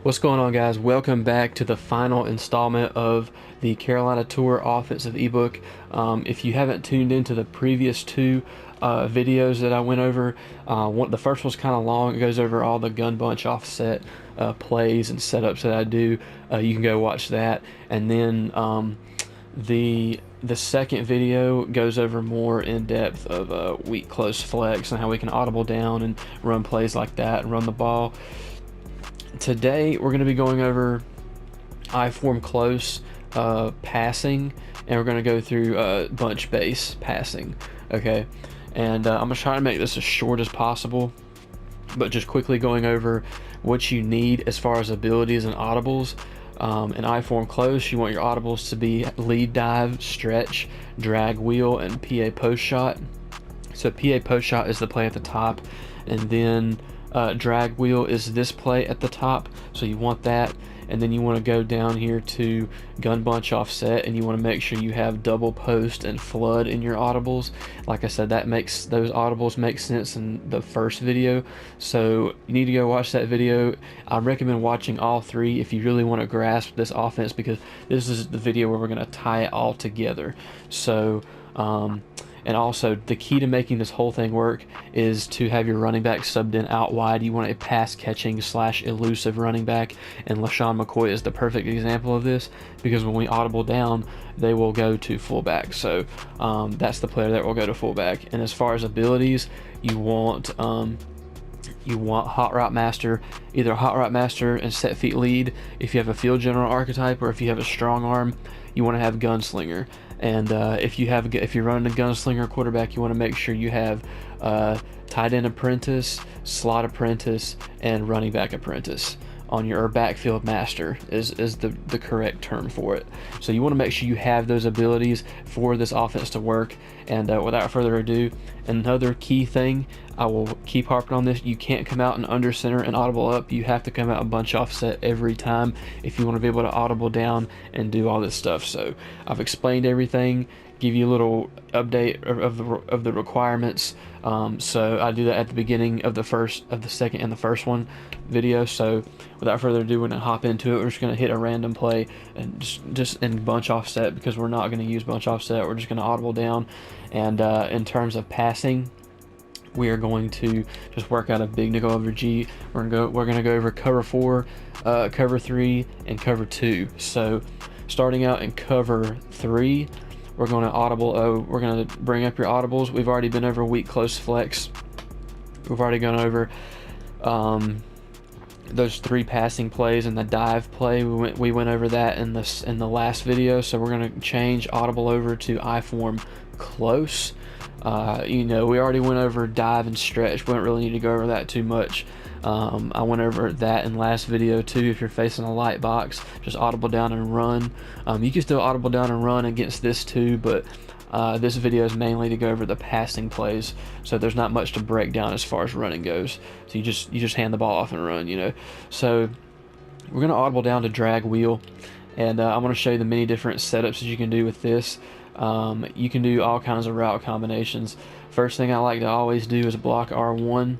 What's going on, guys? Welcome back to the final installment of the Carolina Tour offensive ebook. If you haven't tuned into the previous two videos that I went over, the first one's kind of long. It goes over all the gun bunch offset plays and setups that I do. You can go watch that. And then the second video goes over more in depth of weak close flex and how we can audible down and run plays like that and run the ball. Today we're going to be going over I-form close passing, and we're going to go through bunch base passing. Okay, and I'm going to try to make this as short as possible, but just quickly going over what you need as far as abilities and audibles. In I-form close, you want your audibles to be lead dive, stretch, drag wheel, and PA post shot. So PA post shot is the play at the top, and then drag wheel is this play at the top, so you want that. And then you want to go down here to gun bunch offset, and you want to make sure you have double post and flood in your audibles. Like I said, that makes those audibles make sense in the first video, so you need to go watch that video. I recommend watching all three if you really want to grasp this offense, because this is the video where we're going to tie it all together. So and also, the key to making this whole thing work is to have your running back subbed in out wide. You want a pass-catching / elusive running back, and LaShawn McCoy is the perfect example of this, because when we audible down, they will go to fullback. So that's the player that will go to fullback. And as far as abilities, you want Hot Route Master, either Hot Route Master and Set Feet Lead if you have a Field General archetype, or if you have a strong arm, you want to have Gunslinger. And if you're running a gunslinger quarterback, you want to make sure you have tight end apprentice, slot apprentice, and running back apprentice on your, or backfield master is the correct term for it. So you want to make sure you have those abilities for this offense to work. And without further ado, another key thing, I will keep harping on this: you can't come out and under center and audible up. You have to come out and bunch offset every time if you want to be able to audible down and do all this stuff. So I've explained everything, give you a little update of the requirements. So I do that at the beginning of the second and the first one video. So without further ado, we're gonna hop into it. We're just gonna hit a random play and just in bunch offset, because we're not gonna use bunch offset. We're just gonna audible down. And in terms of passing, we are going to just work out a big nickel over G. We're gonna go over cover 4, cover 3, and cover 2. So starting out in cover 3, we're going to we're going to bring up your audibles. We've already been over weak close flex. We've already gone over those 3 passing plays and the dive play. We went over that in the last video. So we're going to change audible over to I-form close. We already went over dive and stretch. We don't really need to go over that too much. I went over that in last video too. If you're facing a light box, just audible down and run. You can still audible down and run against this too, but this video is mainly to go over the passing plays, so there's not much to break down as far as running goes. So you just hand the ball off and run, So we're gonna audible down to drag wheel, and I'm gonna show you the many different setups that you can do with this. You can do all kinds of route combinations. First thing I like to always do is block R1,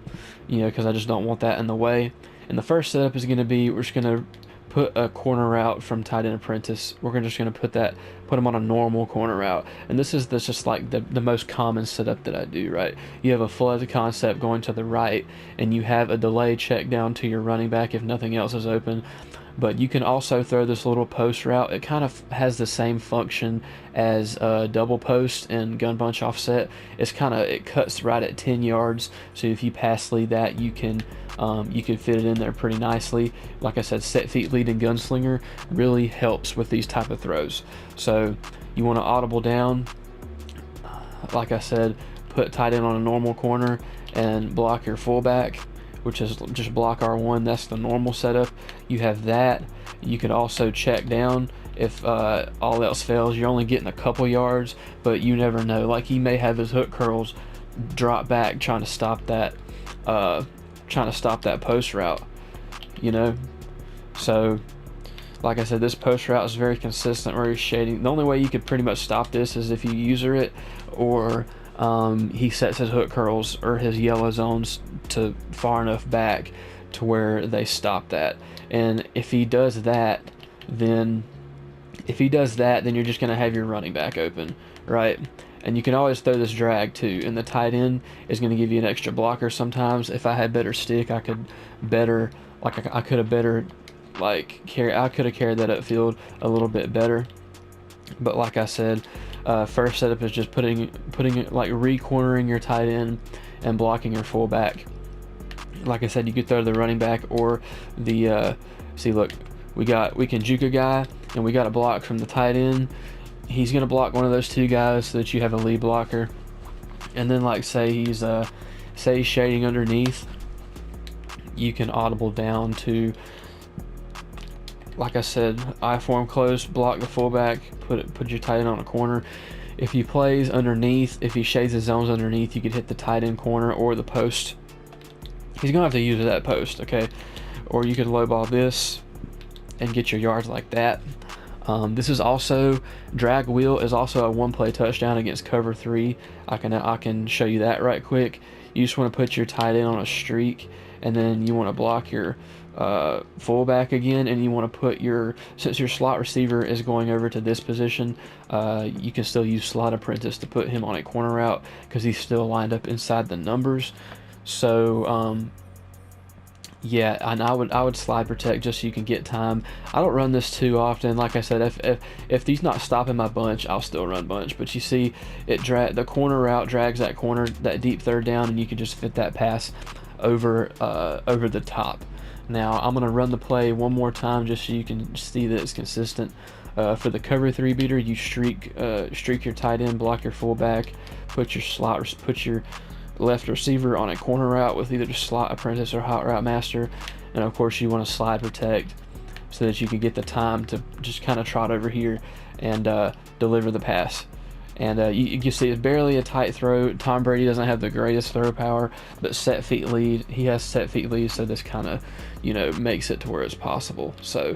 because I just don't want that in the way. And the first setup is going to be, we're just going to put a corner route from tight end apprentice. We're just going to put them on a normal corner route. And this is just like the most common setup that I do, right? You have a flood concept going to the right, and you have a delay check down to your running back if nothing else is open. But you can also throw this little post route. It kind of has the same function as double post and gun bunch offset. It cuts right at 10 yards. So if you pass lead that, you can fit it in there pretty nicely. Like I said, set feet lead and gunslinger really helps with these type of throws. So you want to audible down. Like I said, put tight end on a normal corner and block your fullback, which is just block R1. That's the normal setup. You have that. You could also check down if all else fails. You're only getting a couple yards, but you never know. Like, he may have his hook curls drop back trying to stop that post route, So like I said, this post route is very consistent where he's shading. The only way you could pretty much stop this is if you user it, or he sets his hook curls or his yellow zones to far enough back to where they stop that. And if he does that, then you're just going to have your running back open, right? And you can always throw this drag too, and the tight end is going to give you an extra blocker sometimes. If I had better stick, I could better, like I could have better, like I could have carried that upfield a little bit better. But like I said, first setup is just putting like re-cornering your tight end and blocking your fullback. Like I said, you could throw the running back or the see, look, we can juke a guy, and we got a block from the tight end. He's gonna block one of those two guys so that you have a lead blocker. And then, like, say he's shading underneath, you can audible down to, like I said, I form close, block the fullback, put your tight end on a corner. If he plays underneath, if he shades his zones underneath, you could hit the tight end corner or the post. He's gonna have to use that post, okay? Or you could low ball this and get your yards like that. This is also, drag wheel is also a one-play touchdown against cover 3. I can show you that right quick. You just want to put your tight end on a streak, and then you want to block your fullback again, and you want to put since your slot receiver is going over to this position, you can still use slot apprentice to put him on a corner route because he's still lined up inside the numbers. So yeah, and I would slide protect just so you can get time. I don't run this too often. Like I said, if he's not stopping my bunch, I'll still run bunch. But you see, the corner route drags that corner, that deep third down, and you can just fit that pass over the top. Now I'm gonna run the play one more time just so you can see that it's consistent. For the cover 3 beater, you streak your tight end, block your fullback, put your left receiver on a corner route with either slot apprentice or hot route master, and of course you want to slide protect so that you can get the time to just kind of trot over here and deliver the pass. And you see it's barely a tight throw. Tom Brady doesn't have the greatest throw power, but set feet lead, he has set feet lead, so this kind of, makes it to where it's possible. So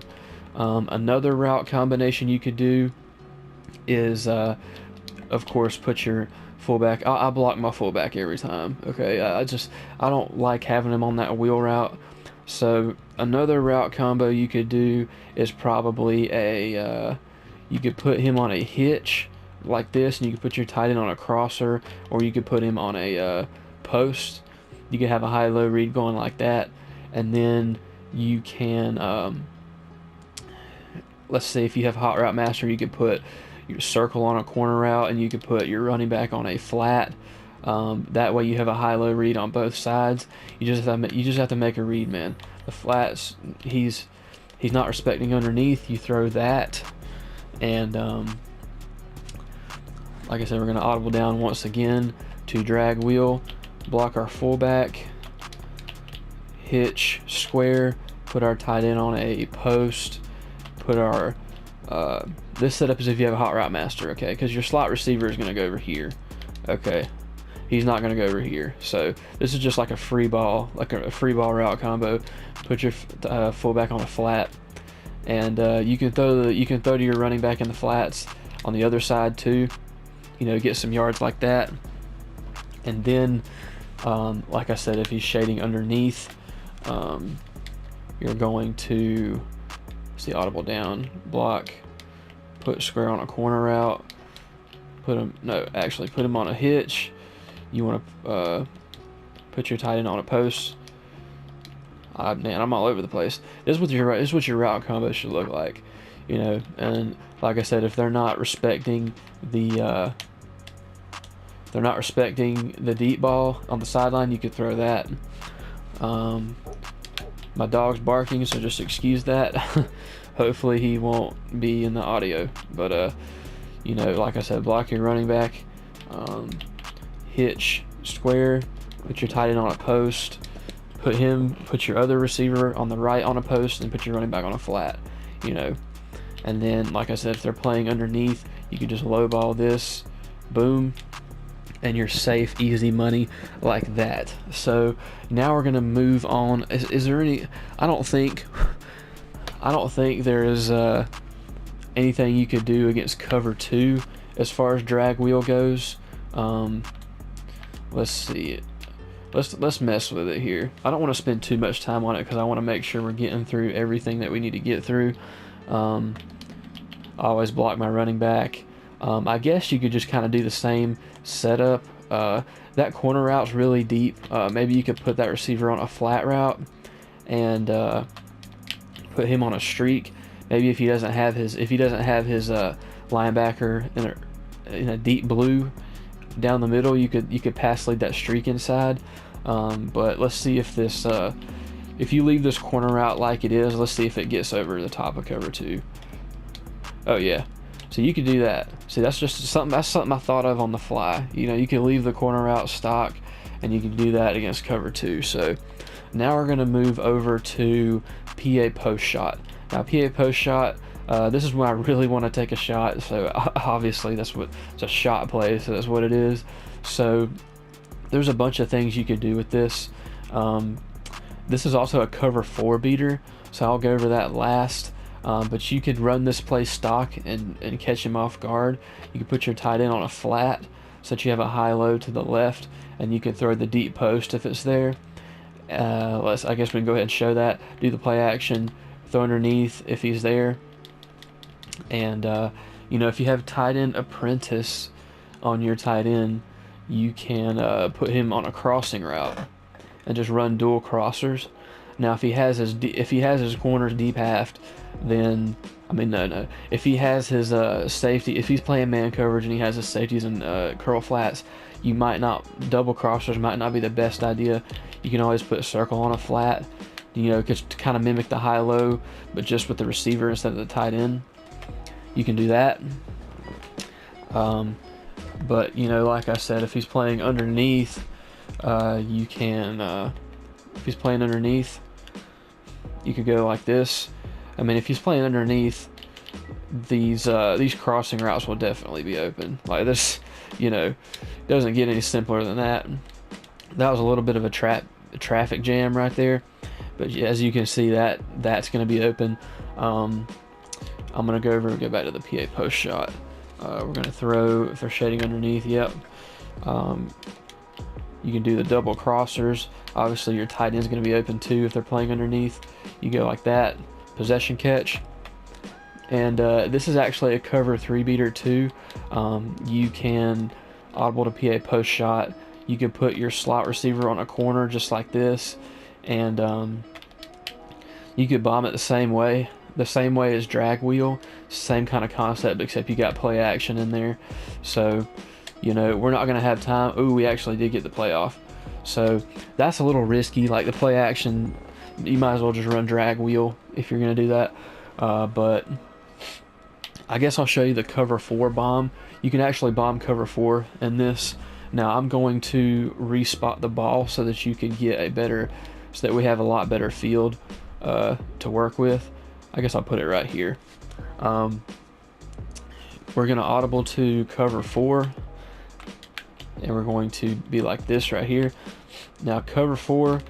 another route combination you could do is of course put your fullback. I block my fullback every time, okay? I don't like having him on that wheel route. So another route combo you could do is probably you could put him on a hitch like this, and you could put your tight end on a crosser, or you could put him on a post. You could have a high-low read going like that, and then you can let's say if you have hot route master, you could put your circle on a corner route, and you could put your running back on a flat. That way you have a high-low read on both sides. You just have to make a read, man. The flats, he's not respecting underneath. You throw that, and like I said, we're going to audible down once again to drag wheel, block our fullback, hitch square, put our tight end on a post, put our this setup is if you have a hot route master, okay? Because your slot receiver is going to go over here, okay? He's not going to go over here. So this is just like a free ball, route combo. Put your fullback on a flat, and you can throw to your running back in the flats on the other side too. Get some yards like that. And then, like I said, if he's shading underneath, you're going to see audible down, block, put square on a corner route, put him on a hitch. You want to put your tight end on a post. Man, I'm all over the place. This is what your route combo should look like, And like I said, if they're not respecting the deep ball on the sideline, you could throw that. My dog's barking, so just excuse that. Hopefully he won't be in the audio, but like I said, block your running back, hitch square, put your tight end on a post, put your other receiver on the right on a post, and put your running back on a flat, and then, like I said, if they're playing underneath, you can just low ball this, boom, and you're safe, easy money like that. So now we're gonna move on. Is there any? I don't think there is anything you could do against cover 2 as far as drag wheel goes. Let's see. let's mess with it here. I don't want to spend too much time on it because I want to make sure we're getting through everything that we need to get through. I always block my running back. I guess you could just kind of do the same setup. That corner route's really deep. Maybe you could put that receiver on a flat route and put him on a streak. Maybe if he doesn't have his linebacker in a deep blue down the middle, you could pass lead that streak inside. But let's see if this if you leave this corner route like it is, let's see if it gets over the top of cover 2. Oh yeah, so you could do that. See, that's something I thought of on the fly. You know, you can leave the corner route stock and you can do that against cover 2. So now we're going to move over to PA post shot. Now PA post shot, this is when I really want to take a shot. So obviously it's a shot play, so that's what it is. So there's a bunch of things you could do with this. This is also a cover 4 beater, so I'll go over that last. But you could run this play stock and catch him off guard. You could put your tight end on a flat so that you have a high-low to the left, and you can throw the deep post if it's there. I guess we can go ahead and show that. Do the play action, throw underneath if he's there. And, you know, if you have tight end apprentice on your tight end, you can put him on a crossing route and just run dual crossers. Now, if he has his corners deep halved, then no. If he has his safety, if he's playing man coverage and he has his safeties and curl flats, you might not double crossers might not be the best idea. You can always put a circle on a flat, you know, just to kind of mimic the high-low, but just with the receiver instead of the tight end. You can do that. But you know, like I said, if he's playing underneath, you can. If he's playing underneath, you could go like this. I mean, if he's playing underneath, these crossing routes will definitely be open. Like this, you know, doesn't get any simpler than that. That was a little bit of a traffic jam right there, but as you can see, that's going to be open. I'm going to go over and go back to the PA post shot. We're going to throw, if they're shading underneath, yep. You can do the double crossers. Obviously, your tight end's going to be open too if they're playing underneath. You go like that, possession catch. And this is actually a cover 3 beater too. You can audible to PA post shot. You can put your slot receiver on a corner just like this, and you could bomb it the same way as drag wheel. Same kind of concept, except you got play action in there. So, you know, we're not going to have time. Ooh, we actually did get the play off. So that's a little risky. Like the play action, you might as well just run drag wheel if you're going to do that. But I guess I'll show you the cover 4 bomb. You can actually bomb cover 4 in this. Now I'm going to respot the ball so that you can get so that we have a lot better field to work with. I guess I'll put it right here. We're going to audible to cover 4, and we're going to be like this right here. Now cover 4,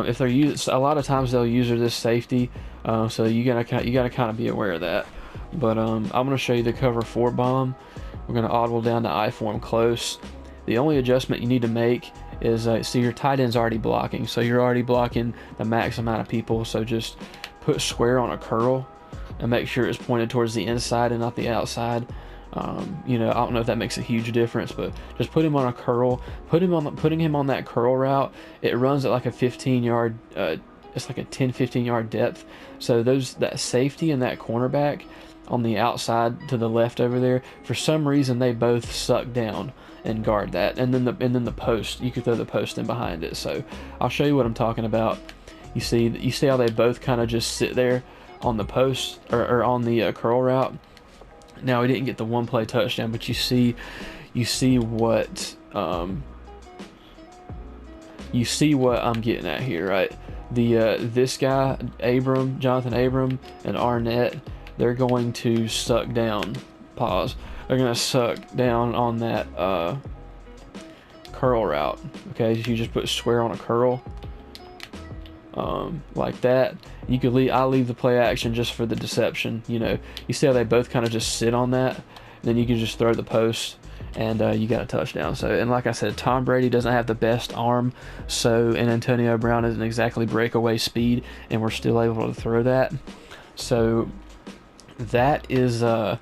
if they're a lot of times they'll use this safety, so you gotta kind of be aware of that. But I'm going to show you the cover 4 bomb. We're going to audible down to I form close. The only adjustment you need to make is see, your tight end's already blocking, so you're already blocking the max amount of people. So just put square on a curl and make sure it's pointed towards the inside and not the outside. You know, I don't know if that makes a huge difference, but just put him on a curl. Putting him on that curl route, it runs at like a 15-yard. It's like a 10-15 yard depth. So that safety and that cornerback on the outside to the left over there, for some reason they both suck down and guard that. And then the post, you could throw the post in behind it. So I'll show you what I'm talking about. You see how they both kind of just sit there on the post or on the curl route. Now we didn't get the one play touchdown, but you see what I'm getting at here, right? This guy Jonathan Abram and Arnett, they're going to suck down. They're going to suck down on that curl route. Okay, so you just put square on a curl, like that. You could I'll leave the play action just for the deception. You know, you see how they both kind of just sit on that, and then you can just throw the post and you got a touchdown. So, and like I said, Tom Brady doesn't have the best arm, so, and Antonio Brown isn't exactly breakaway speed, and we're still able to throw that. So that is a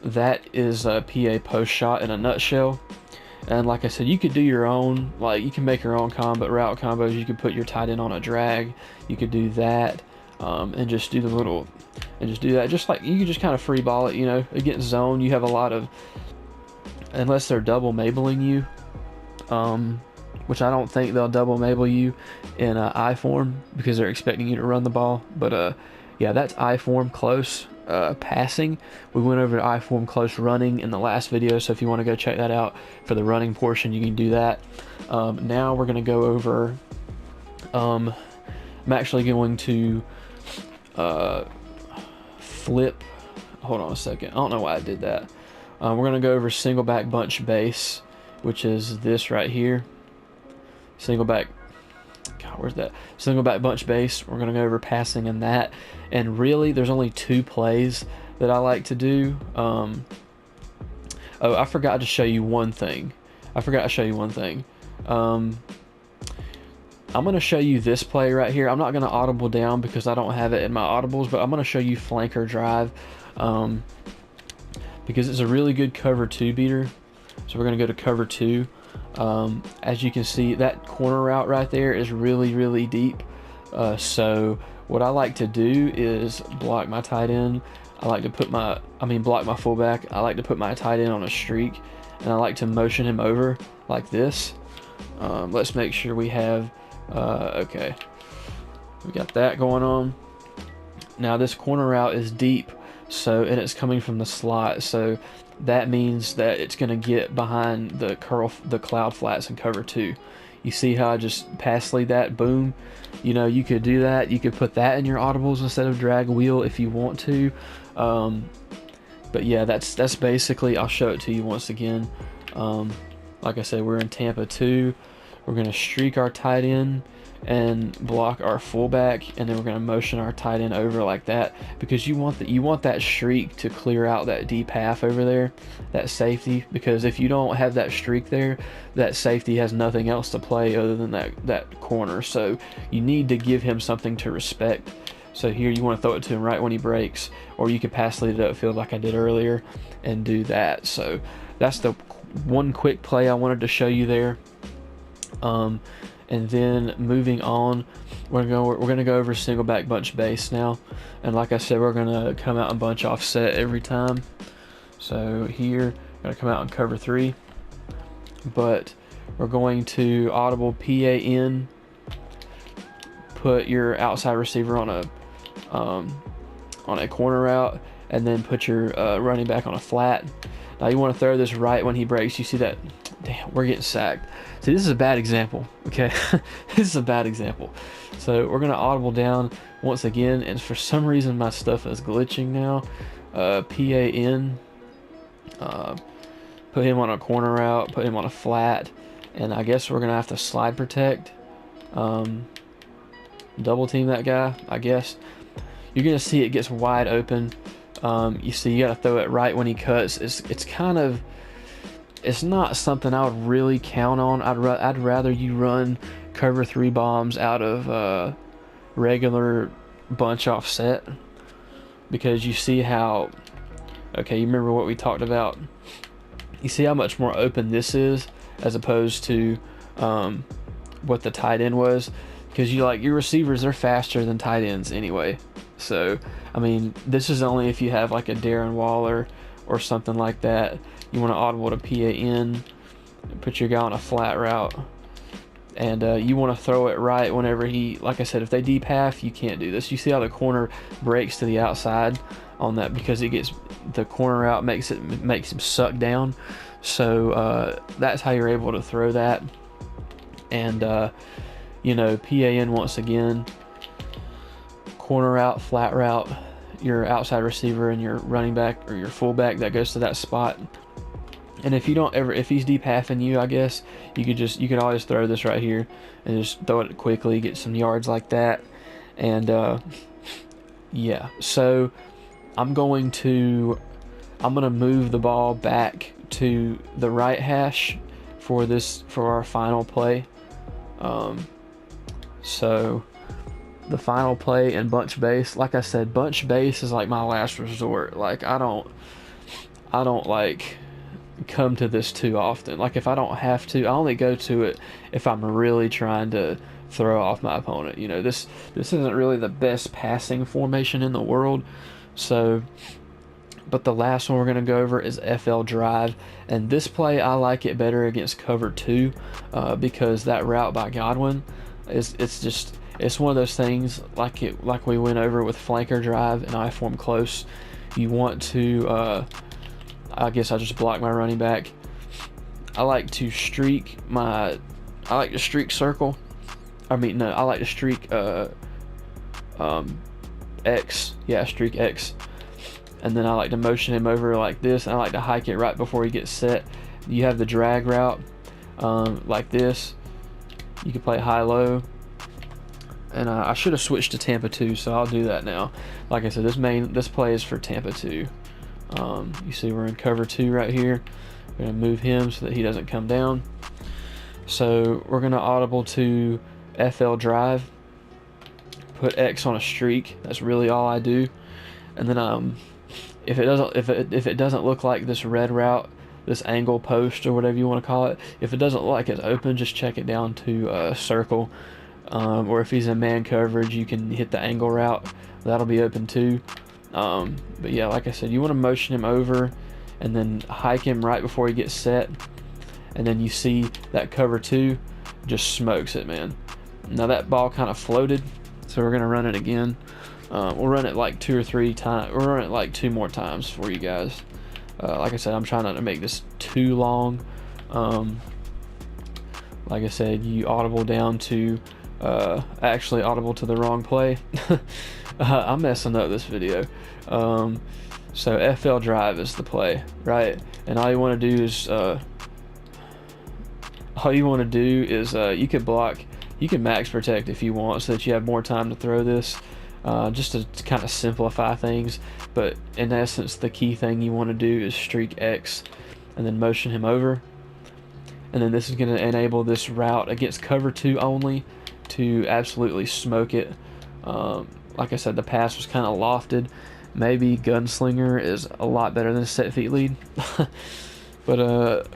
PA post shot in a nutshell. And like I said, you could do your own, like you can make your own route combos. You could put your tight end on a drag. You could do that, and just do that. Just like you could just kind of free ball it, you know, against zone. You have a lot of, unless they're double mabling you, which I don't think they'll double mabel you in I form because they're expecting you to run the ball. But yeah, that's I form close. Passing. We went over I form close running in the last video, so if you want to go check that out for the running portion, you can do that. Now we're going to go over, I'm actually going to flip, hold on a second, I don't know why I did that. We're going to go over single back bunch base, which is this right here. Single back, God, where's that? Single back bunch base. We're going to go over passing and that. And really, there's only 2 plays that I like to do. Oh, I forgot to show you one thing. I'm going to show you this play right here. I'm not going to audible down because I don't have it in my audibles, but I'm going to show you flanker drive, because it's a really good cover 2 beater. So we're going to go to cover 2. As you can see, that corner route right there is really, really deep. So what I like to do is block my tight end. I like to put block my fullback. I like to put my tight end on a streak, and I like to motion him over like this. Let's make sure we have, okay, we got that going on. Now this corner route is deep, so, and it's coming from the slot, so that means that it's going to get behind the cloud flats and cover 2. You see how I just pass lead that? Boom. You know, you could do that. You could put that in your audibles instead of drag wheel if you want to. But yeah, that's basically, I'll show it to you once again. Like I said, we're in Tampa 2. We're going to streak our tight end and block our fullback, and then we're going to motion our tight end over like that, because you want that streak to clear out that deep half over there, that safety, because if you don't have that streak there, that safety has nothing else to play other than that corner. So you need to give him something to respect. So here you want to throw it to him right when he breaks, or you could pass lead it upfield like I did earlier and do that. So that's the one quick play I wanted to show you there. And then moving on, we're gonna go over single back bunch base now, and like I said, we're gonna come out and bunch offset every time. So here, gonna come out and cover 3, but we're going to audible PAN, put your outside receiver on a corner route, and then put your running back on a flat. Now you want to throw this right when he breaks. You see that? Damn, we're getting sacked. See, this is a bad example, okay? This is a bad example. So we're going to audible down once again, and for some reason my stuff is glitching now. PAN, put him on a corner route, put him on a flat, and I guess we're going to have to slide protect, double team that guy, I guess. You're going to see it gets wide open. You see, you got to throw it right when he cuts. It's not something I would really count on. I'd rather you run cover 3 bombs out of regular bunch offset, because you see how, okay, you remember what we talked about. You see how much more open this is as opposed to what the tight end was, because your receivers, they're faster than tight ends anyway. So I mean, this is only if you have like a Darren Waller or something like that. You want to audible to PAN, put your guy on a flat route, and you want to throw it right whenever he, like I said, if they deep half, you can't do this. You see how the corner breaks to the outside on that, because it gets, the corner out makes him suck down. So that's how you're able to throw that. And PAN once again, corner out, flat route, your outside receiver and your running back or your fullback that goes to that spot. And if he's deep halfing you, I guess you could always throw this right here and just throw it quickly, get some yards like that. And yeah, so I'm gonna move the ball back to the right hash for our final play. So the final play and bunch base, like I said, bunch base is like my last resort. Like I don't like come to this too often. Like if I don't have to, I only go to it if I'm really trying to throw off my opponent. You know, this isn't really the best passing formation in the world. So, but the last one we're going to go over is FL drive, and this play I like it better against cover 2 because that route by Godwin it's one of those things like we went over with flanker drive and I form close. You want to I guess I just block my running back. I like to streak circle. I mean, no, I like to streak X. Yeah, streak X. And then I like to motion him over like this. And I like to hike it right before he gets set. You have the drag route like this. You can play high-low. And I should have switched to Tampa 2, so I'll do that now. Like I said, this play is for Tampa 2. You see we're in cover 2 right here. We're going to move him so that he doesn't come down. So we're going to audible to FL drive. Put X on a streak. That's really all I do. And then if it doesn't look like this red route, this angle post or whatever you want to call it, if it doesn't look like it's open, just check it down to circle. Or if he's in man coverage, you can hit the angle route. That'll be open too. But yeah, like I said, you want to motion him over and then hike him right before he gets set. And then you see that cover 2 just smokes it, man. Now that ball kind of floated, so we're going to run it again. We'll run it like 2 or 3 times. We'll run it like 2 more times for you guys. Like I said, I'm trying not to make this too long. Like I said, you audible down to actually audible to the wrong play. I'm messing up this video. So FL drive is the play, right? And all you want to do is you can block, you can max protect if you want, so that you have more time to throw this, just to kind of simplify things. But in essence, the key thing you want to do is streak X and then motion him over, and then this is going to enable this route against cover 2 only to absolutely smoke it. Like I said, the pass was kind of lofted. Maybe Gunslinger is a lot better than set feet lead. But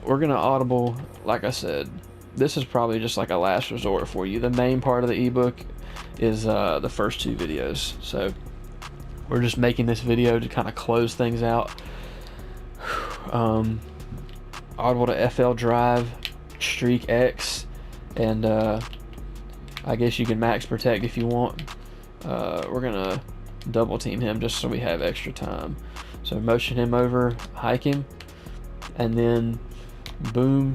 we're going to audible, like I said. This is probably just like a last resort for you. The main part of the ebook is the first 2 videos. So we're just making this video to kind of close things out. Audible to FL drive, streak X, and I guess you can max protect if you want. We're gonna double team him just so we have extra time. So motion him over, hike him, and then boom,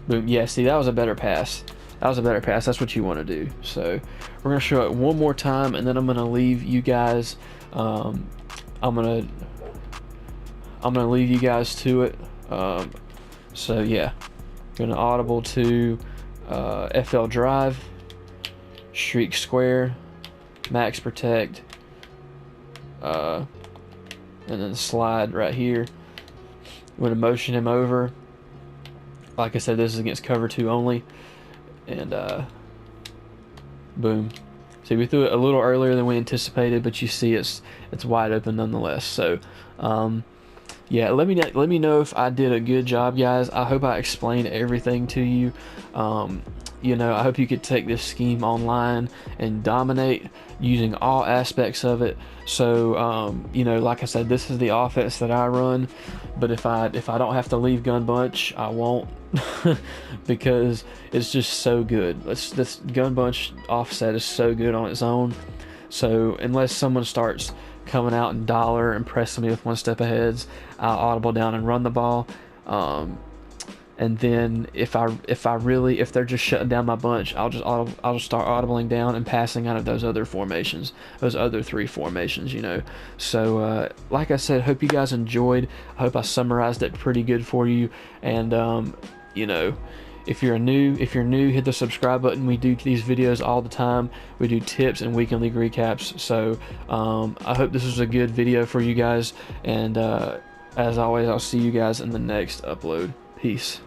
boom. Yeah, see, that was a better pass. That's what you want to do. So we're gonna show it one more time, and then I'm gonna leave you guys. I'm gonna leave you guys to it. So yeah, gonna audible to FL drive, streak square, max protect, and then slide right here. I'm gonna motion him over. Like I said, this is against cover 2 only, and boom. See, we threw it a little earlier than we anticipated, but you see it's wide open nonetheless. So yeah, let me know if I did a good job, guys. I hope I explained everything to you. You know, I hope you could take this scheme online and dominate using all aspects of it. So, you know, like I said, this is the offense that I run. But if I don't have to leave gun bunch, I won't, because it's just so good. This gun bunch offset is so good on its own. So unless someone starts coming out and dollar and pressing me with 1 step aheads, I'll audible down and run the ball. And then if they're just shutting down my bunch, I'll just start audibling down and passing out of those other 3 formations, you know. So like I said, hope you guys enjoyed. I hope I summarized it pretty good for you. And you know, if you're new, hit the subscribe button. We do these videos all the time. We do tips and weekly recaps. So I hope this was a good video for you guys. And As always, I'll see you guys in the next upload. Peace.